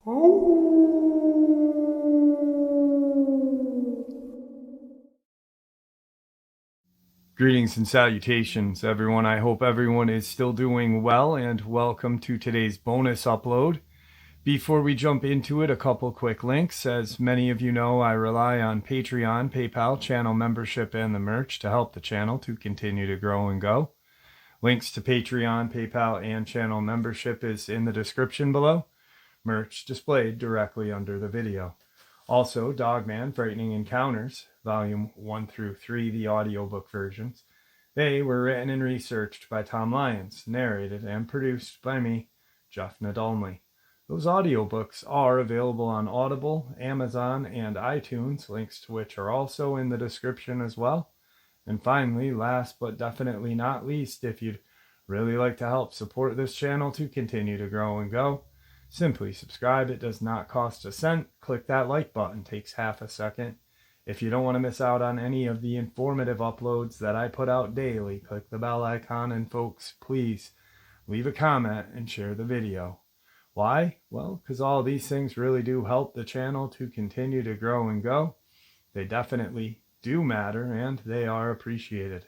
Greetings and salutations, everyone. I hope everyone is still doing well, and welcome to today's bonus upload. Before we jump into it, a couple quick links. As many of you know, I rely on Patreon, PayPal, channel membership, and the merch to help the channel to continue to grow and go. Links to Patreon, PayPal, and channel membership is in the description below. Merch displayed directly under the video. Also, Dogman, Frightening Encounters, Volume 1 through 3, the audiobook versions. They were written and researched by Tom Lyons, narrated and produced by me, Jeff Nadolny. Those audiobooks are available on Audible, Amazon, and iTunes, links to which are also in the description as well. And finally, last but definitely not least, if you'd really like to help support this channel to continue to grow and go, simply subscribe. It does not cost a cent. Click that like button. Takes half a second. If you don't want to miss out on any of the informative uploads that I put out daily, click the bell icon, and folks, please leave a comment and share the video. Why? Well, because all these things really do help the channel to continue to grow and go. They definitely do matter, and they are appreciated.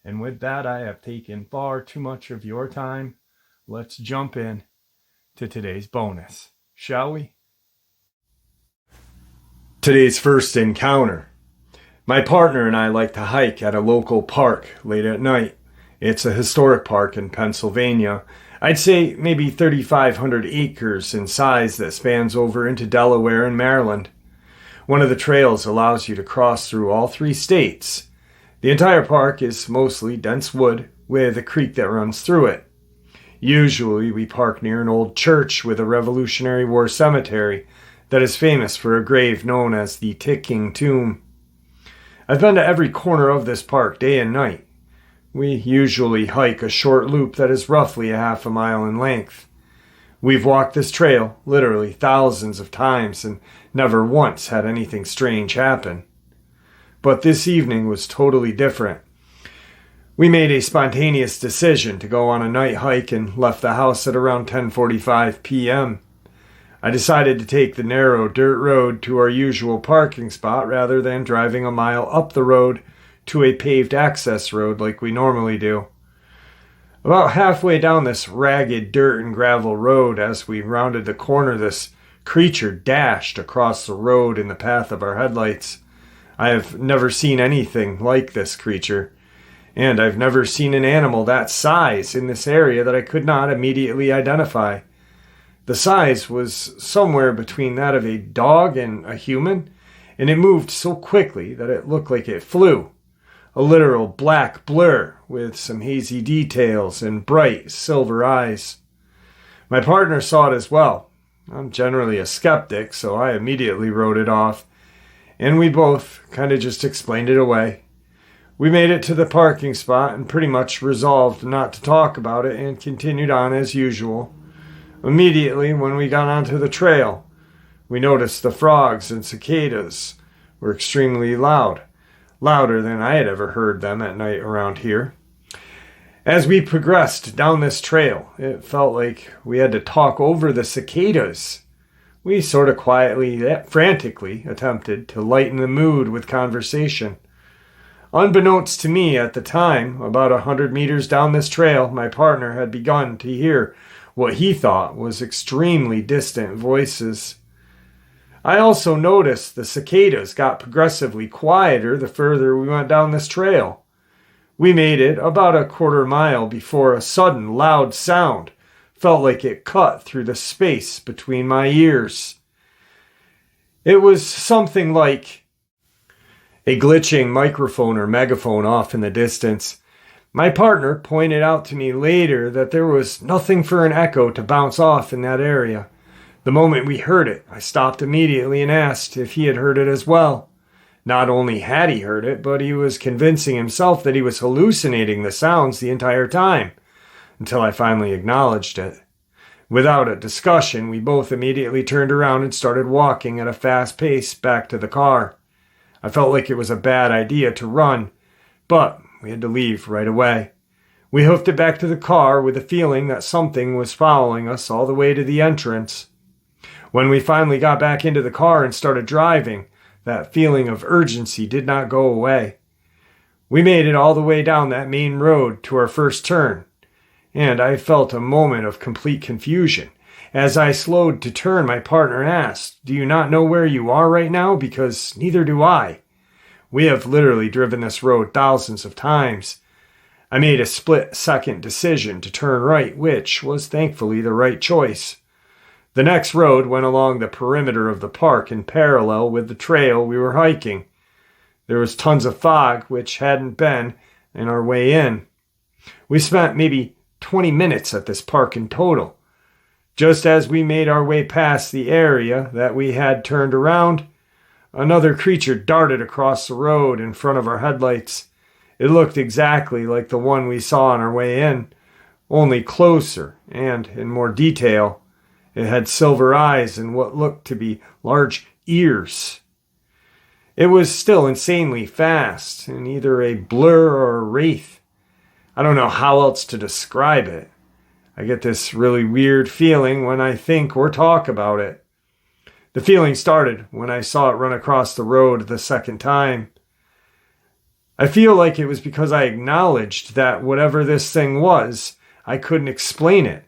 And with that, I have taken far too much of your time. Let's jump in to today's bonus, shall we? Today's first encounter. My partner and I like to hike at a local park late at night. It's a historic park in Pennsylvania. I'd say maybe 3,500 acres in size that spans over into Delaware and Maryland. One of the trails allows you to cross through all 3 states. The entire park is mostly dense wood with a creek that runs through it. Usually we park near an old church with a Revolutionary War cemetery that is famous for a grave known as the Ticking Tomb. I've been to every corner of this park day and night. We usually hike a short loop that is roughly a half a mile in length. We've walked this trail literally thousands of times and never once had anything strange happen. But this evening was totally different. We made a spontaneous decision to go on a night hike and left the house at around 10:45 p.m. I decided to take the narrow dirt road to our usual parking spot rather than driving a mile up the road to a paved access road like we normally do. About halfway down this ragged dirt and gravel road, as we rounded the corner, this creature dashed across the road in the path of our headlights. I have never seen anything like this creature, and I've never seen an animal that size in this area that I could not immediately identify. The size was somewhere between that of a dog and a human, and it moved so quickly that it looked like it flew. A literal black blur with some hazy details and bright silver eyes. My partner saw it as well. I'm generally a skeptic, so I immediately wrote it off, and we both kind of just explained it away. We made it to the parking spot and pretty much resolved not to talk about it and continued on as usual. Immediately, when we got onto the trail, we noticed the frogs and cicadas were extremely loud. Louder than I had ever heard them at night around here. As we progressed down this trail, it felt like we had to talk over the cicadas. We sort of quietly, frantically attempted to lighten the mood with conversation. Unbeknownst to me at the time, about 100 meters down this trail, my partner had begun to hear what he thought was extremely distant voices. I also noticed the cicadas got progressively quieter the further we went down this trail. We made it about a quarter mile before a sudden loud sound felt like it cut through the space between my ears. It was something like a glitching microphone or megaphone off in the distance. My partner pointed out to me later that there was nothing for an echo to bounce off in that area. The moment we heard it, I stopped immediately and asked if he had heard it as well. Not only had he heard it, but he was convincing himself that he was hallucinating the sounds the entire time, until I finally acknowledged it. Without a discussion, we both immediately turned around and started walking at a fast pace back to the car. I felt like it was a bad idea to run, but we had to leave right away. We hoofed it back to the car with the feeling that something was following us all the way to the entrance. When we finally got back into the car and started driving, that feeling of urgency did not go away. We made it all the way down that main road to our first turn, and I felt a moment of complete confusion. As I slowed to turn, my partner asked, "Do you not know where you are right now? Because neither do I. We have literally driven this road thousands of times." I made a split-second decision to turn right, which was thankfully the right choice. The next road went along the perimeter of the park in parallel with the trail we were hiking. There was tons of fog, which hadn't been in our way in. We spent maybe 20 minutes at this park in total. Just as we made our way past the area that we had turned around, another creature darted across the road in front of our headlights. It looked exactly like the one we saw on our way in, only closer and in more detail. It had silver eyes and what looked to be large ears. It was still insanely fast, and either a blur or a wraith. I don't know how else to describe it. I get this really weird feeling when I think or talk about it. The feeling started when I saw it run across the road the second time. I feel like it was because I acknowledged that whatever this thing was, I couldn't explain it.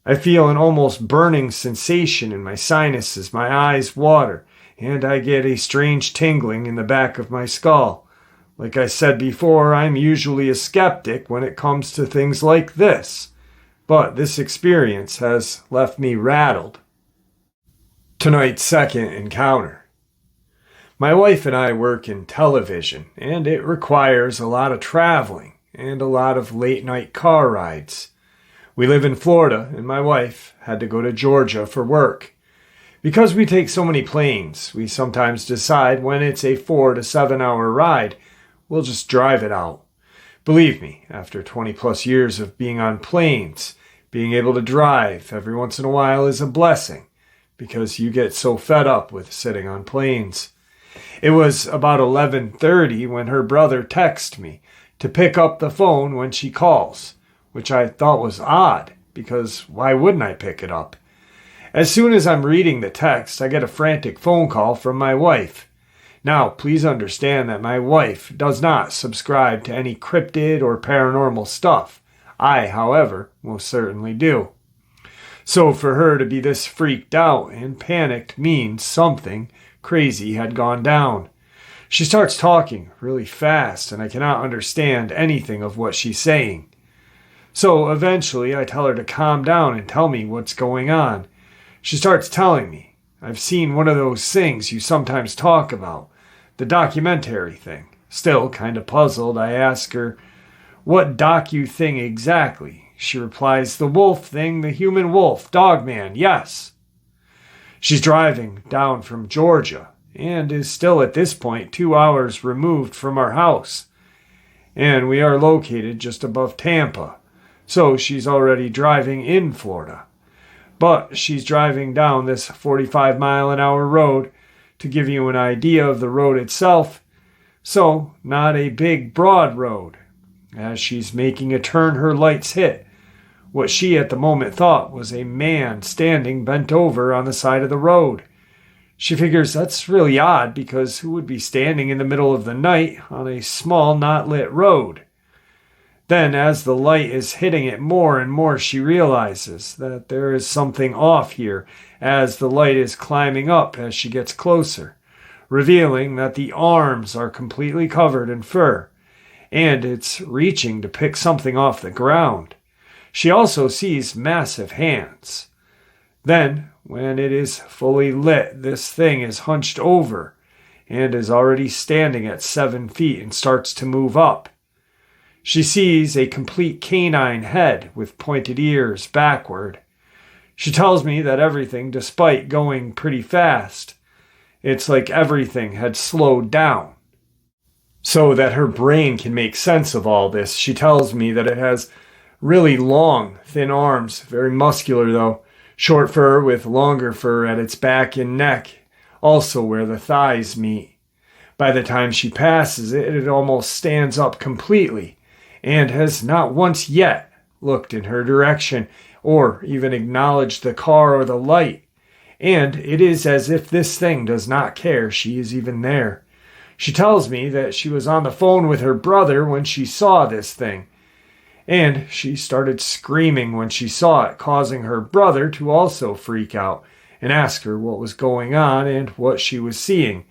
I feel an almost burning sensation in my sinuses, my eyes water, and I get a strange tingling in the back of my skull. Like I said before, I'm usually a skeptic when it comes to things like this, but this experience has left me rattled. Tonight's second encounter. My wife and I work in television, and it requires a lot of traveling and a lot of late-night car rides. We live in Florida, and my wife had to go to Georgia for work. Because we take so many planes, we sometimes decide when it's a 4 to 7 hour ride, we'll just drive it out. Believe me, after 20 plus years of being on planes, being able to drive every once in a while is a blessing, because you get so fed up with sitting on planes. It was about 11:30 when her brother texted me to pick up the phone when she calls, which I thought was odd, because why wouldn't I pick it up? As soon as I'm reading the text, I get a frantic phone call from my wife. Now, please understand that my wife does not subscribe to any cryptid or paranormal stuff. I, however, most certainly do. So for her to be this freaked out and panicked means something crazy had gone down. She starts talking really fast, and I cannot understand anything of what she's saying. So eventually I tell her to calm down and tell me what's going on. She starts telling me, "I've seen one of those things you sometimes talk about, the documentary thing." Still kind of puzzled, I ask her, "What docu-thing exactly?" She replies, "The wolf thing, the human wolf, Dogman, yes." She's driving down from Georgia and is still at this point 2 hours removed from our house. And we are located just above Tampa, so she's already driving in Florida. But she's driving down this 45-mile-an-hour road. To give you an idea of the road itself, so not a big, broad road. As she's making a turn, her lights hit what she at the moment thought was a man standing bent over on the side of the road. She figures that's really odd, because who would be standing in the middle of the night on a small, not lit road? Then, as the light is hitting it more and more, she realizes that there is something off here as the light is climbing up as she gets closer, revealing that the arms are completely covered in fur, and it's reaching to pick something off the ground. She also sees massive hands. Then, when it is fully lit, this thing is hunched over and is already standing at 7 feet and starts to move up. She sees a complete canine head with pointed ears backward. She tells me that everything, despite going pretty fast, it's like everything had slowed down. So that her brain can make sense of all this, she tells me that it has really long, thin arms, very muscular though, short fur with longer fur at its back and neck, also where the thighs meet. By the time she passes it, it almost stands up completely, and has not once yet looked in her direction or even acknowledged the car or the light. and it is as if this thing does not care she is even there. She tells me that she was on the phone with her brother when she saw this thing, and she started screaming when she saw it, causing her brother to also freak out and ask her what was going on and what she was seeing,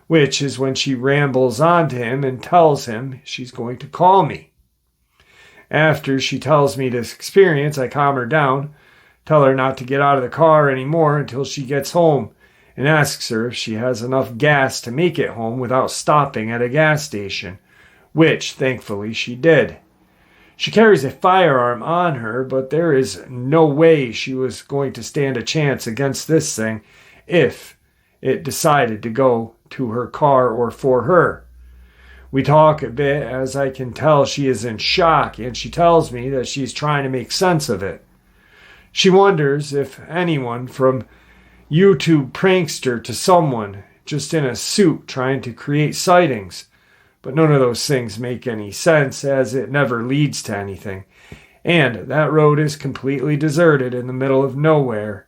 which is when she rambles on to him and tells him she's going to call me. After she tells me this experience, I calm her down, tell her not to get out of the car anymore until she gets home, and asks her if she has enough gas to make it home without stopping at a gas station, which thankfully she did. She carries a firearm on her, but there is no way she was going to stand a chance against this thing if it decided to go to her car or for her. We talk a bit, as I can tell she is in shock, and she tells me that she's trying to make sense of it. She wonders if anyone from YouTube prankster to someone just in a suit trying to create sightings, but none of those things make any sense as it never leads to anything, and that road is completely deserted in the middle of nowhere.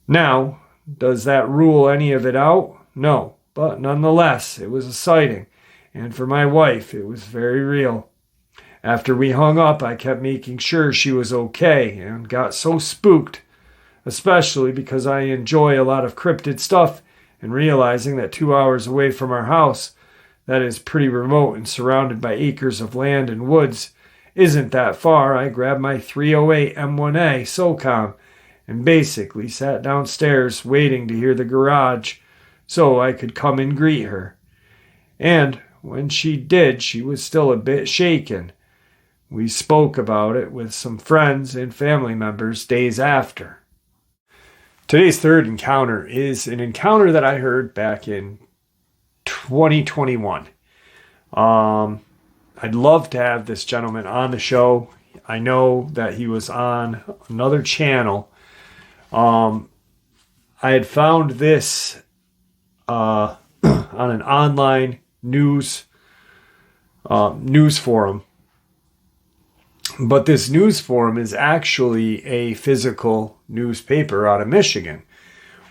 Now, does that rule any of it out? No, but nonetheless, it was a sighting, and for my wife, it was very real. After we hung up, I kept making sure she was okay and got so spooked, especially because I enjoy a lot of cryptid stuff, and realizing that 2 hours away from our house, that is pretty remote and surrounded by acres of land and woods, isn't that far, I grabbed my 308 M1A SOCOM and basically sat downstairs waiting to hear the garage so I could come and greet her. And when she did, she was still a bit shaken. We spoke about it with some friends and family members days after. Today's third encounter is an encounter that I heard back in 2021. I'd love to have this gentleman on the show. I know that he was on another channel. I had found this on an online news forum. But this news forum is actually a physical newspaper out of Michigan,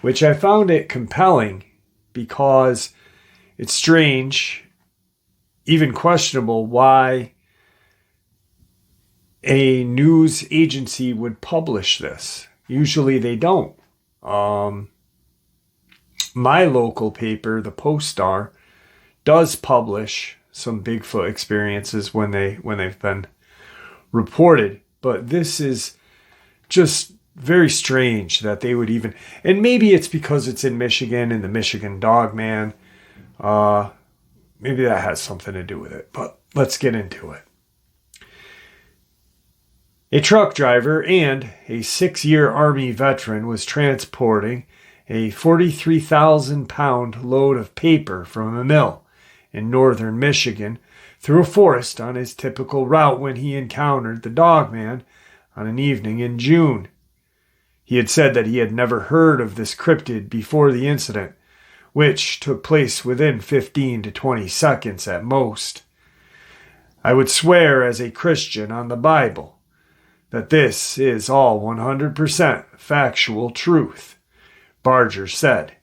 which I found it compelling because it's strange, even questionable, why a news agency would publish this. Usually they don't. My local paper, the Post-Star, does publish some Bigfoot experiences when they've been reported, but this is just very strange that they would even, and maybe it's because it's in Michigan and the Michigan Dogman, maybe that has something to do with it, but let's get into it. A truck driver and a 6-year Army veteran was transporting a 43,000-pound load of paper from a mill in northern Michigan through a forest on his typical route when he encountered the Dogman on an evening in June. He had said that he had never heard of this cryptid before the incident, which took place within 15 to 20 seconds at most. I would swear as a Christian on the Bible that this is all 100% factual truth, Barger said.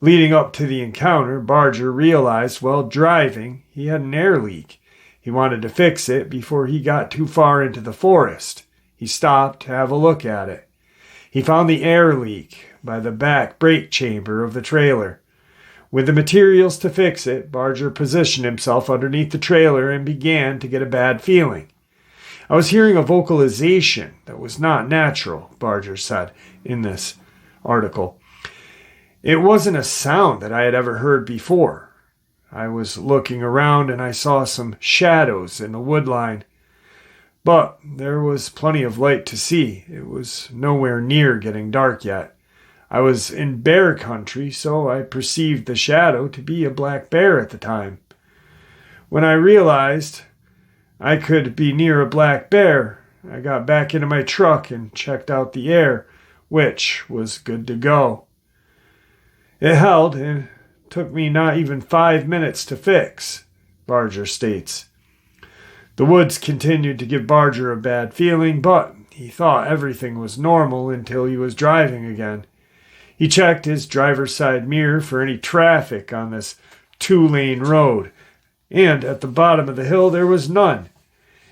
Leading up to the encounter, Barger realized while driving he had an air leak. He wanted to fix it before he got too far into the forest. He stopped to have a look at it. He found the air leak by the back brake chamber of the trailer. With the materials to fix it, Barger positioned himself underneath the trailer and began to get a bad feeling. I was hearing a vocalization that was not natural, Barger said in this article. It wasn't a sound that I had ever heard before. I was looking around and I saw some shadows in the wood line, but there was plenty of light to see. It was nowhere near getting dark yet. I was in bear country, so I perceived the shadow to be a black bear at the time. When I realized I could be near a black bear, I got back into my truck and checked out the air, which was good to go. It held and took me not even 5 minutes to fix, Barger states. The woods continued to give Barger a bad feeling, but He thought everything was normal until he was driving again. He checked his driver's side mirror for any traffic on this 2-lane road, and at the bottom of the hill there was none.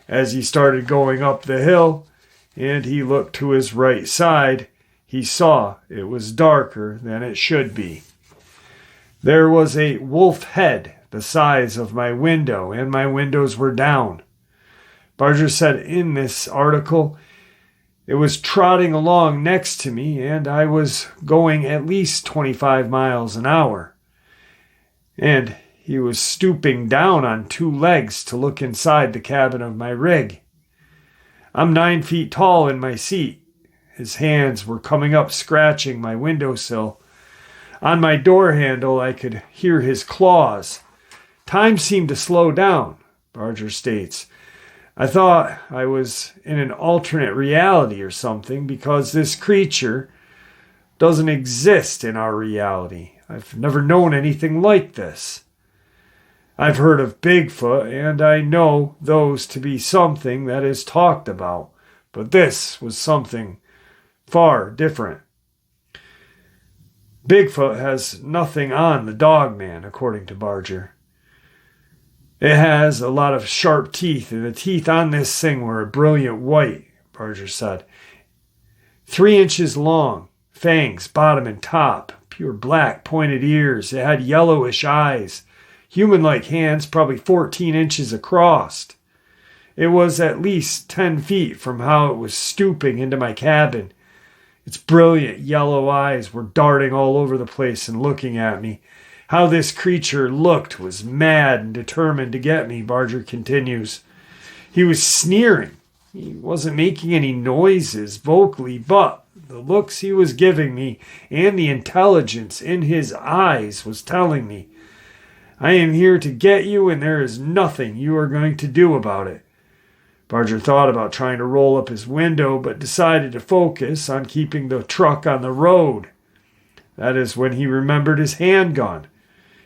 As he started going up the hill, and he looked to his right side, he saw it was darker than it should be. There was a wolf head the size of my window, and my windows were down. Barger said in this article, it was trotting along next to me, and I was going at least 25 miles an hour. And he was stooping down on 2 legs to look inside the cabin of my rig. I'm 9 feet tall in my seat. His hands were coming up, scratching my windowsill. On my door handle, I could hear his claws. Time seemed to slow down, Barger states. I thought I was in an alternate reality or something because this creature doesn't exist in our reality. I've never known anything like this. I've heard of Bigfoot, and I know those to be something that is talked about, but this was something far different. Bigfoot has nothing on the Dogman, according to Barger. It has a lot of sharp teeth, and the teeth on this thing were a brilliant white, Barger said. 3 inches long, fangs bottom and top, pure black pointed ears. It had yellowish eyes, human-like hands probably 14 inches across. It was at least 10 feet from how it was stooping into my cabin. Its brilliant yellow eyes were darting all over the place and looking at me. How this creature looked was mad and determined to get me, Barger continues. He was sneering. He wasn't making any noises vocally, but the looks he was giving me and the intelligence in his eyes was telling me, I am here to get you and there is nothing you are going to do about it. Barger thought about trying to roll up his window, but decided to focus on keeping the truck on the road. That is when he remembered his handgun.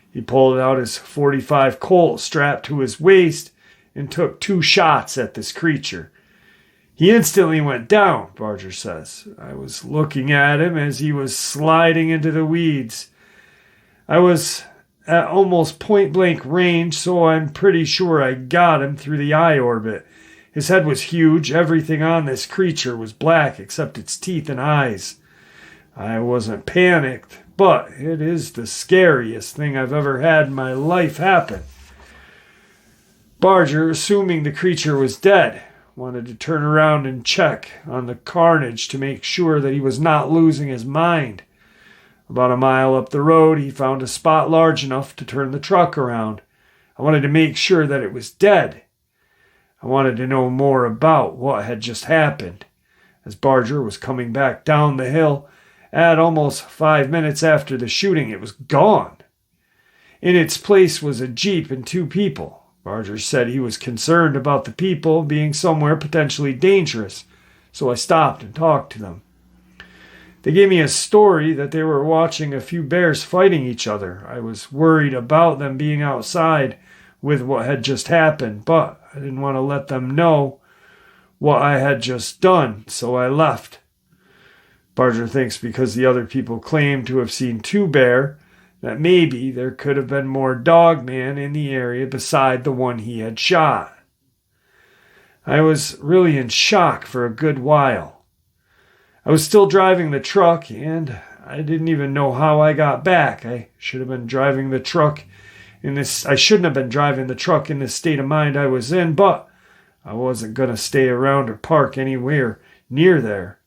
He pulled out his .45 Colt strapped to his waist and took 2 shots at this creature. He instantly went down, Barger says. I was looking at him as he was sliding into the weeds. I was at almost point-blank range, so I'm pretty sure I got him through the eye orbit. His head was huge. Everything on this creature was black except its teeth and eyes. I wasn't panicked, but it is the scariest thing I've ever had in my life happen. Barger, assuming the creature was dead, wanted to turn around and check on the carnage to make sure that he was not losing his mind. About a mile up the road, he found a spot large enough to turn the truck around. I wanted to make sure that it was dead. I wanted to know more about what had just happened. As Barger was coming back down the hill, at almost 5 minutes after the shooting, it was gone. In its place was a Jeep and 2 people. Barger said he was concerned about the people being somewhere potentially dangerous, so I stopped and talked to them. They gave me a story that they were watching a few bears fighting each other. I was worried about them being outside with what had just happened, but I didn't want to let them know what I had just done, so I left. Barger thinks because the other people claimed to have seen 2 bear, that maybe there could have been more Dogman in the area beside the one he had shot. I was really in shock for a good while. I was still driving the truck, and I didn't even know how I got back. I shouldn't have been driving the truck in this state of mind I was in, but I wasn't going to stay around or park anywhere near there.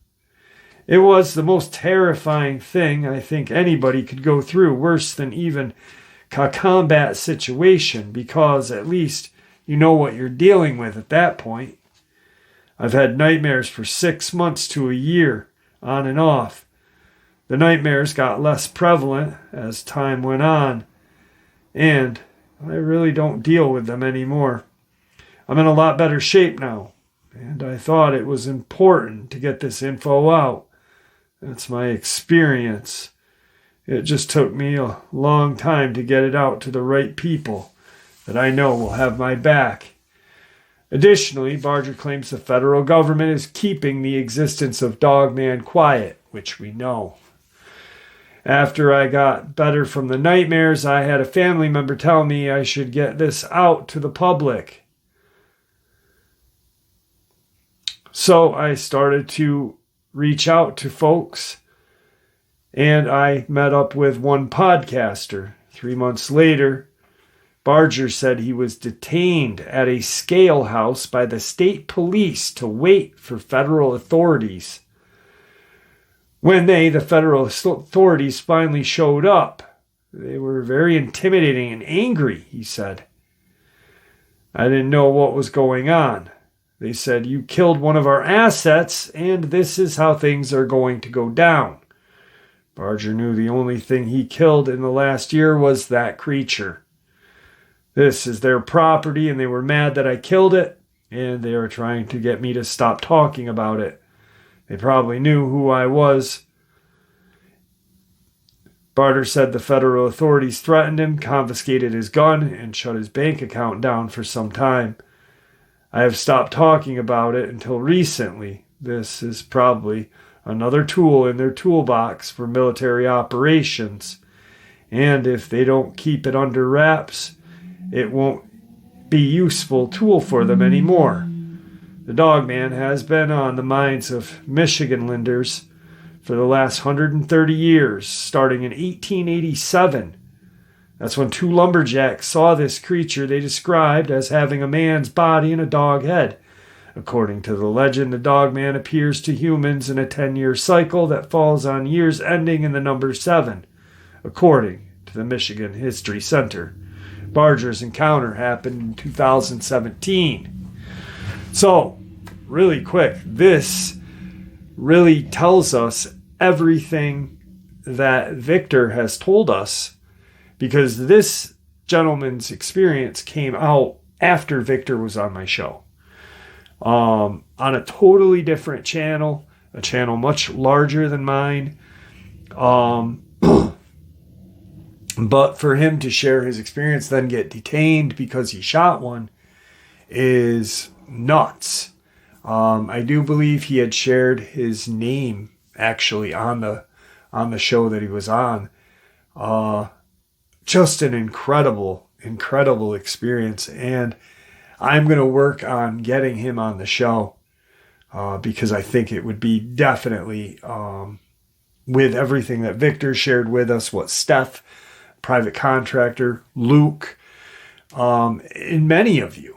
It was the most terrifying thing I think anybody could go through, worse than even a combat situation, because at least you know what you're dealing with at that point. I've had nightmares for 6 months to a year, on and off. The nightmares got less prevalent as time went on, and I really don't deal with them anymore. I'm in a lot better shape now, and I thought it was important to get this info out. That's my experience. It just took me a long time to get it out to the right people that I know will have my back. Additionally, Barger claims the federal government is keeping the existence of Dogman quiet, which we know. After I got better from the nightmares, I had a family member tell me I should get this out to the public. So I started to reach out to folks, and I met up with one podcaster. 3 months later, Barger said he was detained at a scale house by the state police to wait for federal authorities. When the federal authorities finally showed up, they were very intimidating and angry, he said. I didn't know what was going on. They said, "You killed one of our assets, and this is how things are going to go down." Barger knew the only thing he killed in the last year was that creature. This is their property, and they were mad that I killed it, and they were trying to get me to stop talking about it. They probably knew who I was. Barger said the federal authorities threatened him, confiscated his gun, and shut his bank account down for some time. I have stopped talking about it until recently. This is probably another tool in their toolbox for military operations. And if they don't keep it under wraps, it won't be a useful tool for them anymore. The Dogman has been on the minds of Michiganlanders for the last 130 years, starting in 1887. That's when two lumberjacks saw this creature they described as having a man's body and a dog head. According to the legend, the Dogman appears to humans in a 10-year cycle that falls on years ending in the number 7, according to the Michigan History Center. Barger's encounter happened in 2017. So, really quick, this really tells us everything that Victor has told us, because this gentleman's experience came out after Victor was on my show. On a totally different channel, a channel much larger than mine. But for him to share his experience, then get detained because he shot one, is nuts. I do believe he had shared his name actually on the show that he was on. Just an incredible experience, and I'm going to work on getting him on the show because I think it would be definitely, with everything that Victor shared with us, what Steph, private contractor, Luke, and many of you,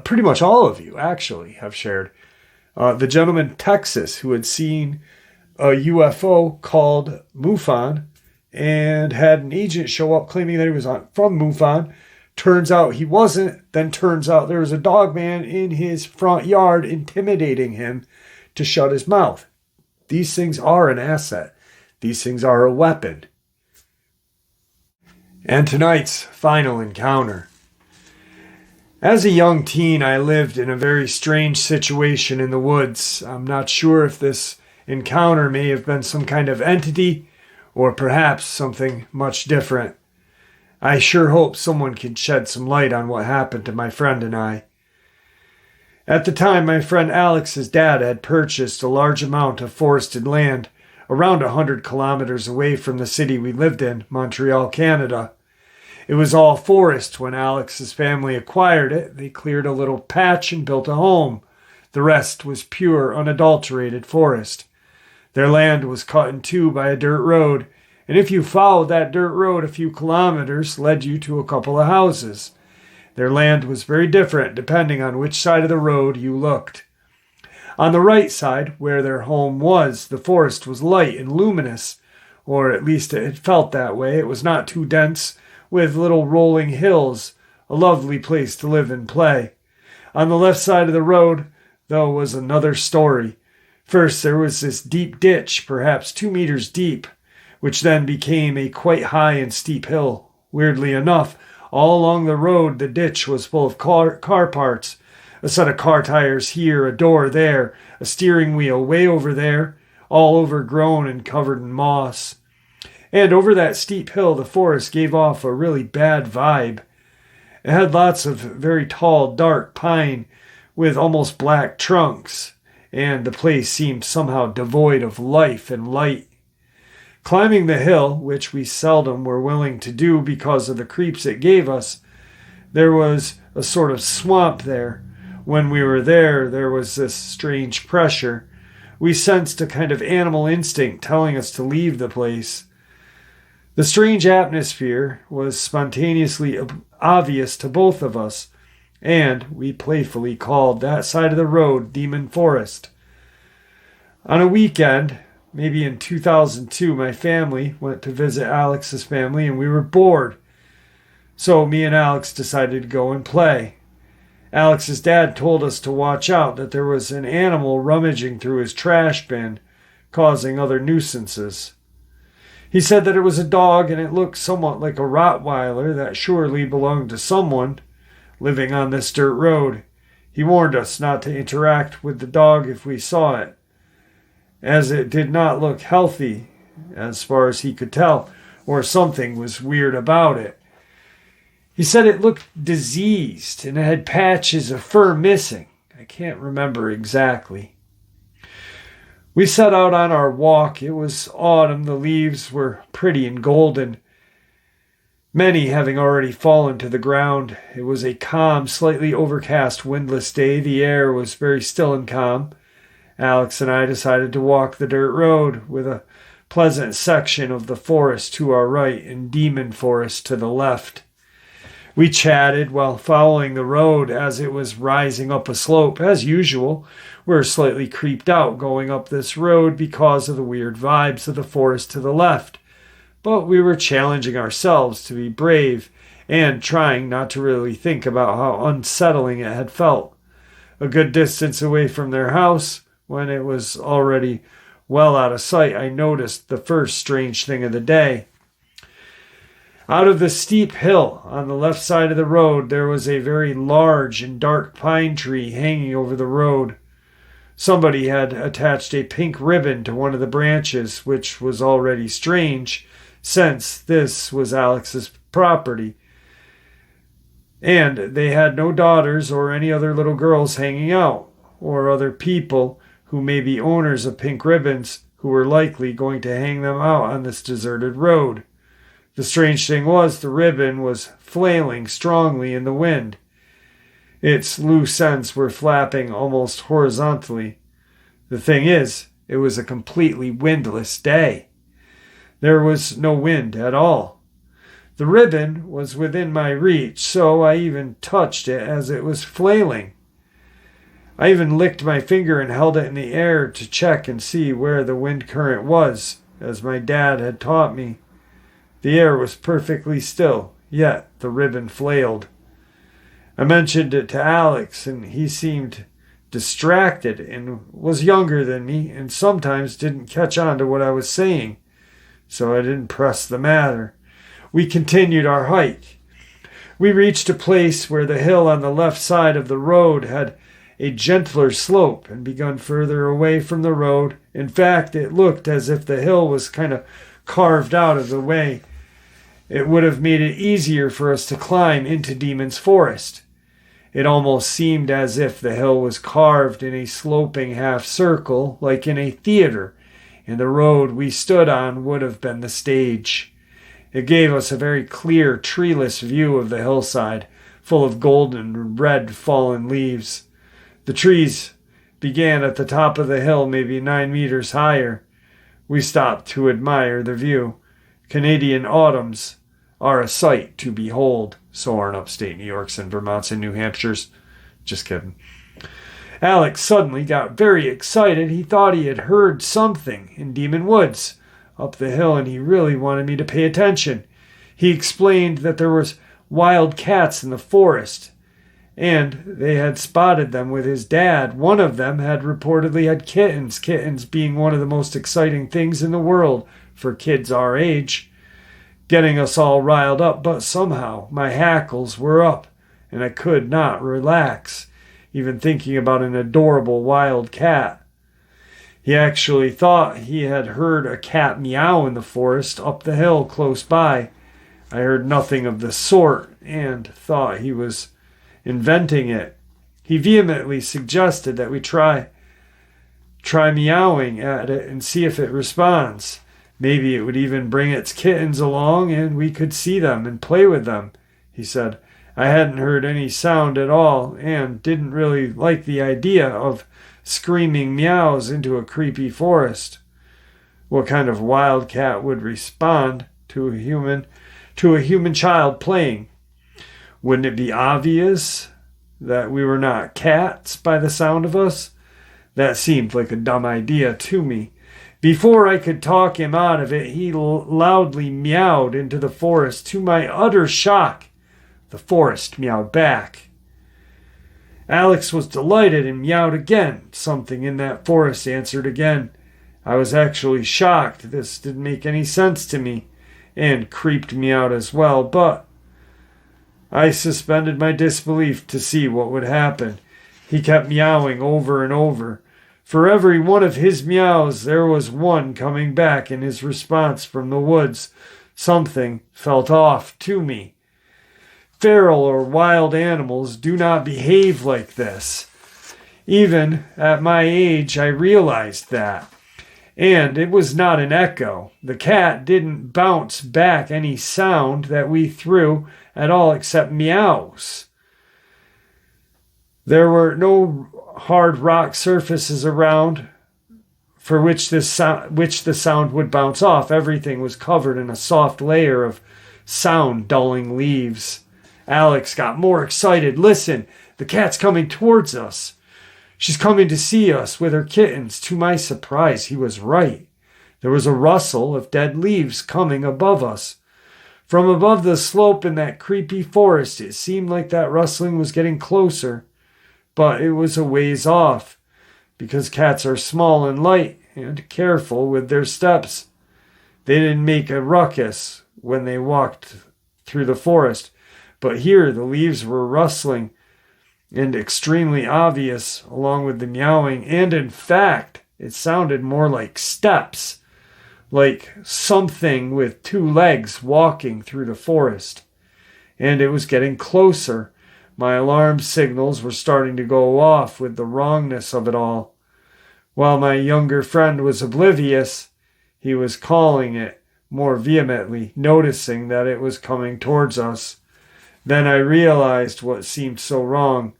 pretty much all of you actually have shared. The gentleman in Texas who had seen a UFO called MUFON and had an agent show up claiming that he was from MUFON. Turns out he wasn't. Then turns out there was a Dogman in his front yard intimidating him to shut his mouth. These things are an asset. These things are a weapon. And tonight's final encounter. As a young teen, I lived in a very strange situation in the woods. I'm not sure if this encounter may have been some kind of entity or perhaps something much different. I sure hope someone can shed some light on what happened to my friend and I. At the time, my friend Alex's dad had purchased a large amount of forested land around 100 kilometers away from the city we lived in, Montreal, Canada. It was all forest when Alex's family acquired it. They cleared a little patch and built a home. The rest was pure, unadulterated forest. Their land was cut in two by a dirt road, and if you followed that dirt road a few kilometers, led you to a couple of houses. Their land was very different depending on which side of the road you looked. On the right side, where their home was, the forest was light and luminous, or at least it felt that way. It was not too dense, with little rolling hills, a lovely place to live and play. On the left side of the road, though, was another story. First, there was this deep ditch, perhaps 2 meters deep, which then became a quite high and steep hill. Weirdly enough, all along the road, the ditch was full of car parts. A set of car tires here, a door there, a steering wheel way over there, all overgrown and covered in moss. And over that steep hill, the forest gave off a really bad vibe. It had lots of very tall, dark pine with almost black trunks, and the place seemed somehow devoid of life and light. Climbing the hill, which we seldom were willing to do because of the creeps it gave us, there was a sort of swamp there. When we were there, there was this strange pressure. We sensed a kind of animal instinct telling us to leave the place. The strange atmosphere was spontaneously obvious to both of us, and we playfully called that side of the road Demon Forest. On a weekend, maybe in 2002, my family went to visit Alex's family, and we were bored. So me and Alex decided to go and play. Alex's dad told us to watch out, that there was an animal rummaging through his trash bin, causing other nuisances. He said that it was a dog, and it looked somewhat like a Rottweiler that surely belonged to someone living on this dirt road. He warned us not to interact with the dog if we saw it, as it did not look healthy, as far as he could tell, or something was weird about it. He said it looked diseased and it had patches of fur missing. I can't remember exactly. We set out on our walk. It was autumn. The leaves were pretty and golden, many having already fallen to the ground. It was a calm, slightly overcast, windless day. The air was very still and calm. Alex and I decided to walk the dirt road with a pleasant section of the forest to our right and Demon Forest to the left. We chatted while following the road as it was rising up a slope. As usual, we were slightly creeped out going up this road because of the weird vibes of the forest to the left. But we were challenging ourselves to be brave and trying not to really think about how unsettling it had felt. A good distance away from their house, when it was already well out of sight, I noticed the first strange thing of the day. Out of the steep hill on the left side of the road, there was a very large and dark pine tree hanging over the road. Somebody had attached a pink ribbon to one of the branches, which was already strange, since this was Alex's property. And they had no daughters or any other little girls hanging out, or other people who may be owners of pink ribbons who were likely going to hang them out on this deserted road. The strange thing was the ribbon was flailing strongly in the wind. Its loose ends were flapping almost horizontally. The thing is, it was a completely windless day. There was no wind at all. The ribbon was within my reach, so I even touched it as it was flailing. I even licked my finger and held it in the air to check and see where the wind current was, as my dad had taught me. The air was perfectly still, yet the ribbon flailed. I mentioned it to Alex, and he seemed distracted and was younger than me and sometimes didn't catch on to what I was saying, so I didn't press the matter. We continued our hike. We reached a place where the hill on the left side of the road had a gentler slope and begun further away from the road. In fact, it looked as if the hill was kind of carved out of the way. It would have made it easier for us to climb into Demon's Forest. It almost seemed as if the hill was carved in a sloping half circle, like in a theater, and the road we stood on would have been the stage. It gave us a very clear, treeless view of the hillside, full of golden and red fallen leaves. The trees began at the top of the hill, maybe 9 meters higher. We stopped to admire the view. Canadian autumns are a sight to behold. So aren't upstate New York's and Vermont's and New Hampshire's. Just kidding. Alex suddenly got very excited. He thought he had heard something in Demon Woods up the hill, and he really wanted me to pay attention. He explained that there was wild cats in the forest, and they had spotted them with his dad. One of them had reportedly had kittens being one of the most exciting things in the world for kids our age, getting us all riled up. But somehow my hackles were up, and I could not relax, even thinking about an adorable wild cat. He actually thought he had heard a cat meow in the forest up the hill close by. I heard nothing of the sort and thought he was inventing it. He vehemently suggested that we try meowing at it and see if it responds. Maybe it would even bring its kittens along and we could see them and play with them, he said. I hadn't heard any sound at all and didn't really like the idea of screaming meows into a creepy forest. What kind of wild cat would respond to a human child playing? Wouldn't it be obvious that we were not cats by the sound of us? That seemed like a dumb idea to me. Before I could talk him out of it, he loudly meowed into the forest. To my utter shock, the forest meowed back. Alex was delighted and meowed again. Something in that forest answered again. I was actually shocked. This didn't make any sense to me and creeped me out as well, but I suspended my disbelief to see what would happen. He kept meowing over and over. For every one of his meows, there was one coming back in his response from the woods. Something felt off to me. Feral or wild animals do not behave like this. Even at my age, I realized that. And it was not an echo. The cat didn't bounce back any sound that we threw at all except meows. There were no hard rock surfaces around for which the sound would bounce off. Everything was covered in a soft layer of sound-dulling leaves. Alex got more excited. Listen, the cat's coming towards us. She's coming to see us with her kittens. To my surprise, he was right. There was a rustle of dead leaves coming above us. From above the slope in that creepy forest, it seemed like that rustling was getting closer. But it was a ways off, because cats are small and light and careful with their steps. They didn't make a ruckus when they walked through the forest, but here the leaves were rustling and extremely obvious along with the meowing, and in fact, it sounded more like steps, like something with two legs walking through the forest. And it was getting closer. My alarm signals were starting to go off with the wrongness of it all. While my younger friend was oblivious, he was calling it more vehemently, noticing that it was coming towards us. Then I realized what seemed so wrong.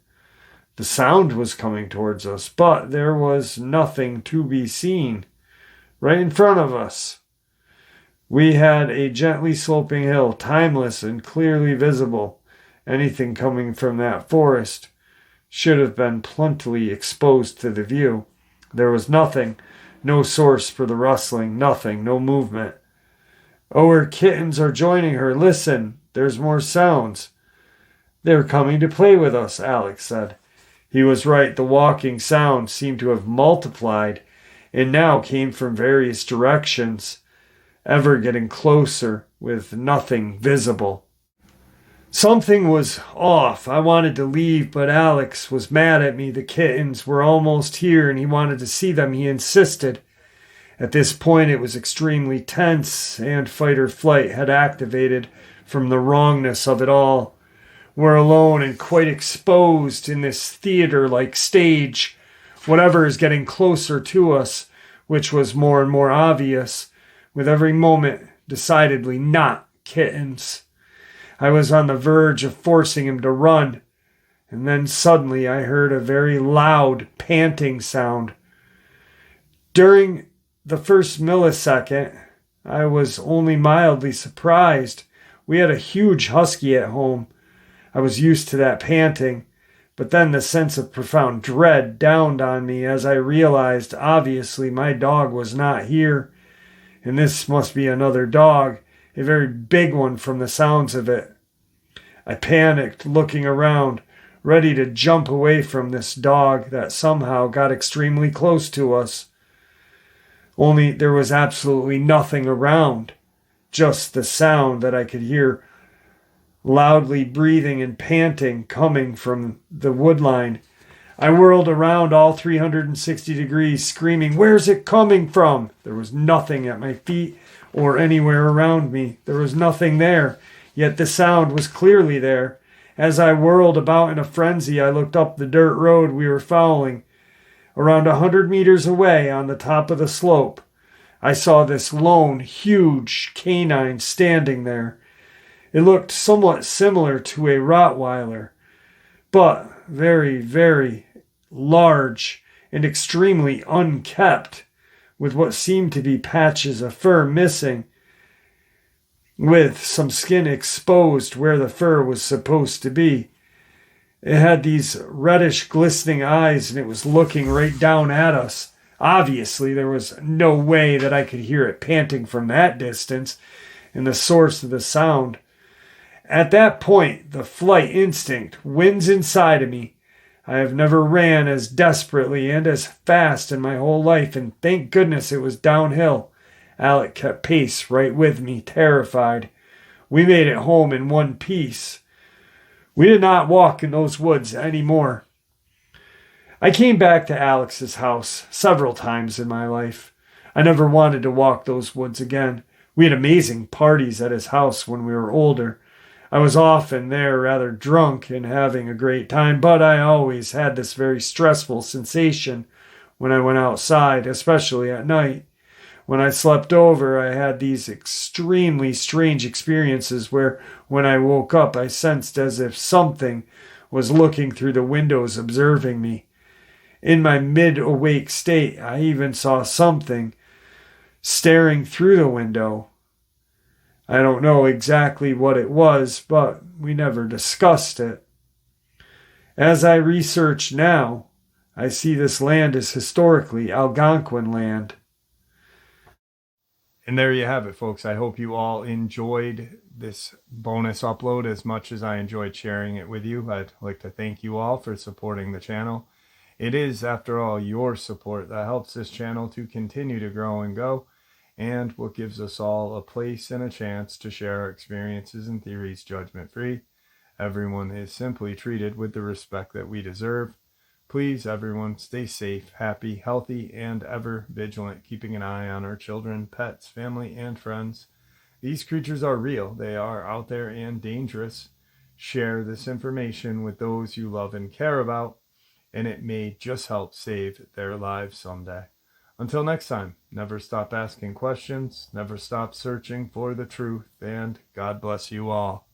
The sound was coming towards us, but there was nothing to be seen right in front of us. We had a gently sloping hill, timeless and clearly visible. Anything coming from that forest should have been plentifully exposed to the view. There was nothing, no source for the rustling, nothing, no movement. Oh, her kittens are joining her. Listen, there's more sounds. They're coming to play with us, Alex said. He was right. The walking sound seemed to have multiplied and now came from various directions, ever getting closer with nothing visible. Something was off. I wanted to leave, but Alex was mad at me. The kittens were almost here, and he wanted to see them. He insisted. At this point, it was extremely tense, and fight or flight had activated from the wrongness of it all. We're alone and quite exposed in this theater-like stage. Whatever is getting closer to us, which was more and more obvious, with every moment decidedly not kittens. I was on the verge of forcing him to run, and then suddenly I heard a very loud, panting sound. During the first millisecond, I was only mildly surprised. We had a huge husky at home. I was used to that panting, but then the sense of profound dread dawned on me as I realized, obviously, my dog was not here, and this must be another dog. A very big one from the sounds of it. I panicked, looking around, ready to jump away from this dog that somehow got extremely close to us. Only there was absolutely nothing around, just the sound that I could hear loudly breathing and panting coming from the woodline. I whirled around all 360 degrees, screaming, "Where's it coming from?" There was nothing at my feet or anywhere around me. There was nothing there. yet the sound was clearly there. As I whirled about in a frenzy, I looked up the dirt road we were following. Around 100 meters away on the top of the slope, I saw this lone, huge canine standing there. It looked somewhat similar to a Rottweiler, but very, very large and extremely unkempt, with what seemed to be patches of fur missing, with some skin exposed where the fur was supposed to be. It had these reddish glistening eyes, and it was looking right down at us. Obviously, there was no way that I could hear it panting from that distance, and the source of the sound. At that point, the flight instinct wins inside of me. I have never ran as desperately and as fast in my whole life, and thank goodness it was downhill. Alec kept pace right with me, terrified. We made it home in one piece. We did not walk in those woods anymore. I came back to Alex's house several times in my life. I never wanted to walk those woods again. We had amazing parties at his house when we were older. I was often there rather drunk and having a great time, but I always had this very stressful sensation when I went outside, especially at night. When I slept over, I had these extremely strange experiences where, when I woke up, I sensed as if something was looking through the windows observing me. In my mid-awake state, I even saw something staring through the window. I don't know exactly what it was, but we never discussed it. As I research now, I see this land is historically Algonquin land. And there you have it, folks. I hope you all enjoyed this bonus upload as much as I enjoyed sharing it with you. I'd like to thank you all for supporting the channel. It is, after all, your support that helps this channel to continue to grow and go, and what gives us all a place and a chance to share our experiences and theories judgment-free. Everyone is simply treated with the respect that we deserve. Please, everyone, stay safe, happy, healthy, and ever vigilant, keeping an eye on our children, pets, family, and friends. These creatures are real. They are out there and dangerous. Share this information with those you love and care about, and it may just help save their lives someday. Until next time, never stop asking questions, never stop searching for the truth, and God bless you all.